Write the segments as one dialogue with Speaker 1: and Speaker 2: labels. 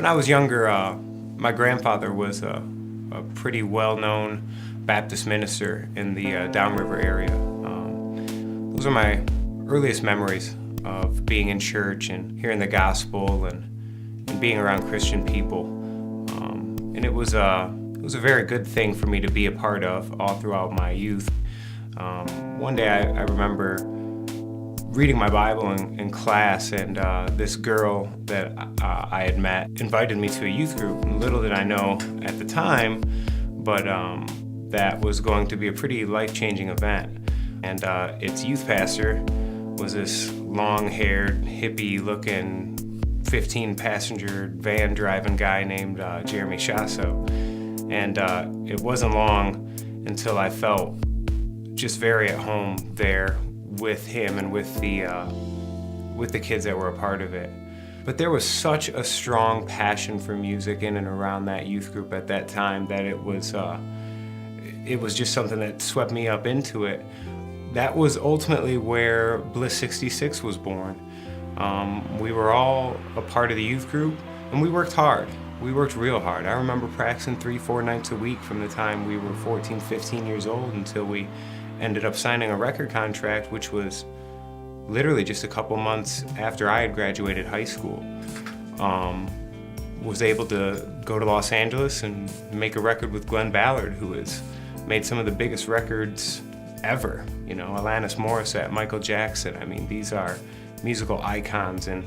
Speaker 1: When I was younger, my grandfather was a pretty well-known Baptist minister in the downriver area. Those are my earliest memories of being in church and hearing the gospel and being around Christian people. And it was a very good thing for me to be a part of all throughout my youth. One day I remember reading my Bible in class, and this girl that I had met invited me to a youth group. And little did I know at the time, but that was going to be a pretty life-changing event. And its youth pastor was this long-haired, hippie-looking 15-passenger van-driving guy named Jeremy Shasso. And it wasn't long until I felt just very at home there with him and with the kids that were a part of it. But there was such a strong passion for music in and around that youth group at that time that it was just something that swept me up into it. That was ultimately where Bliss 66 was born. We were all a part of the youth group, and we worked hard. We worked real hard. I remember practicing 3-4 nights a week from the time we were 14, 15 years old until we ended up signing a record contract, which was literally just a couple months after I had graduated high school. Was able to go to Los Angeles and make a record with Glenn Ballard, who has made some of the biggest records ever. You know, Alanis Morissette, Michael Jackson. I mean, these are musical icons, and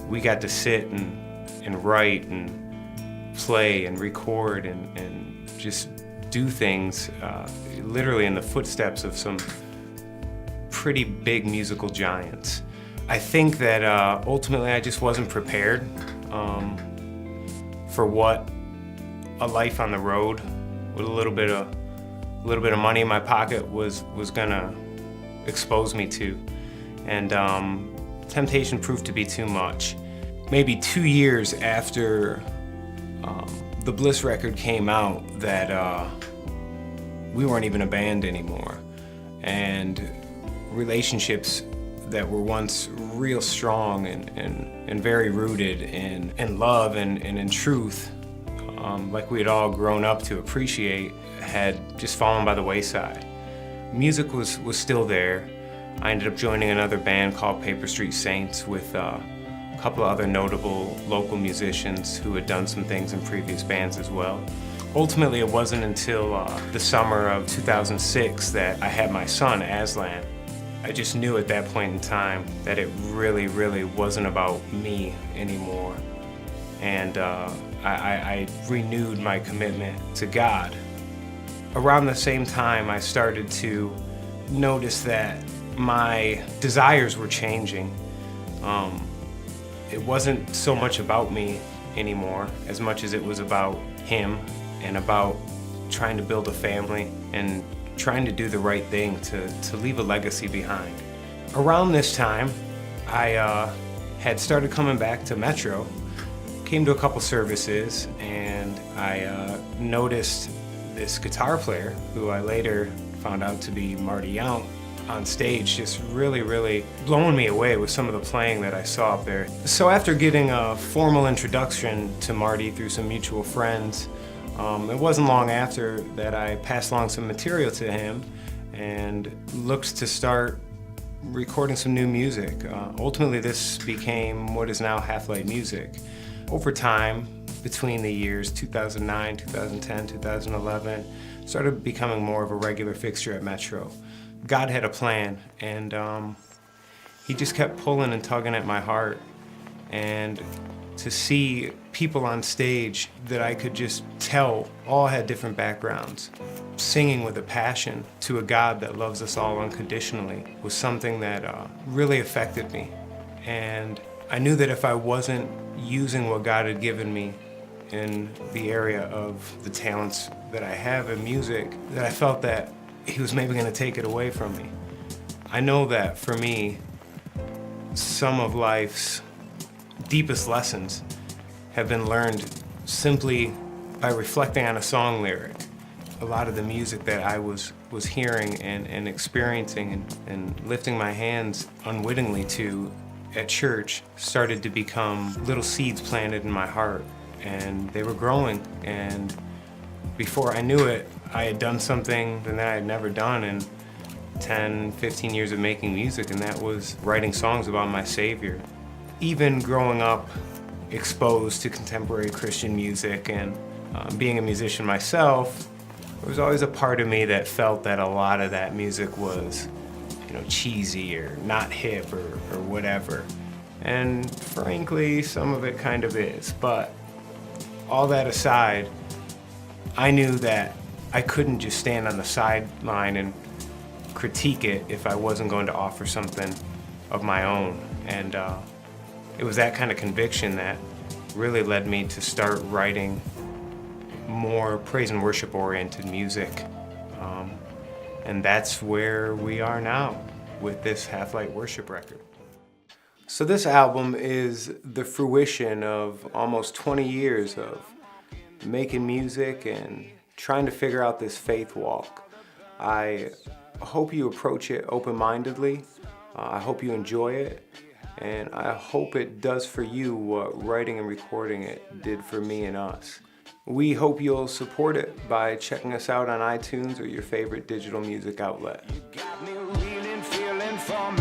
Speaker 1: we got to sit and write and play and record and just do things literally in the footsteps of some pretty big musical giants. I think that ultimately I just wasn't prepared for what a life on the road with a little bit of money in my pocket was gonna expose me to. And temptation proved to be too much. Maybe 2 years after the Bliss record came out, that we weren't even a band anymore. And relationships that were once real strong and very rooted in love and in truth, like we had all grown up to appreciate, had just fallen by the wayside. Music was still there. I ended up joining another band called Paper Street Saints with a couple of other notable local musicians who had done some things in previous bands as well. Ultimately, it wasn't until the summer of 2006 that I had my son, Aslan. I just knew at that point in time that it really, really wasn't about me anymore. And I renewed my commitment to God. Around the same time, I started to notice that my desires were changing. It wasn't so much about me anymore, as much as it was about him and about trying to build a family and trying to do the right thing to leave a legacy behind. Around this time, I had started coming back to Metro, came to a couple services, and I noticed this guitar player, who I later found out to be Marty Yount, on stage, just really, really blowing me away with some of the playing that I saw up there. So after getting a formal introduction to Marty through some mutual friends, it wasn't long after that I passed along some material to him and looked to start recording some new music. Ultimately, this became what is now Half-Light Music. Over time, between the years 2009, 2010, 2011, started becoming more of a regular fixture at Metro. God had a plan, and he just kept pulling and tugging at my heart. And to see people on stage that I could just tell all had different backgrounds, singing with a passion to a God that loves us all unconditionally, was something that really affected me. And I knew that if I wasn't using what God had given me in the area of the talents that I have in music, that I felt that he was maybe going to take it away from me. I know that for me, some of life's deepest lessons have been learned simply by reflecting on a song lyric. A lot of the music that I was hearing and experiencing and lifting my hands unwittingly to at church started to become little seeds planted in my heart, and they were growing. And before I knew it, I had done something that I had never done in 10, 15 years of making music, and that was writing songs about my Savior. Even growing up exposed to contemporary Christian music and being a musician myself, there was always a part of me that felt that a lot of that music was, cheesy or not hip or whatever. And frankly, some of it kind of is. But all that aside, I knew that I couldn't just stand on the sideline and critique it if I wasn't going to offer something of my own. And it was that kind of conviction that really led me to start writing more praise and worship oriented music. And that's where we are now with this Half-Light Worship record. So this album is the fruition of almost 20 years of making music and trying to figure out this faith walk. I hope you approach it open-mindedly. I hope you enjoy it. And I hope it does for you what writing and recording it did for me and us. We hope you'll support it by checking us out on iTunes or your favorite digital music outlet. You got me reeling, feeling for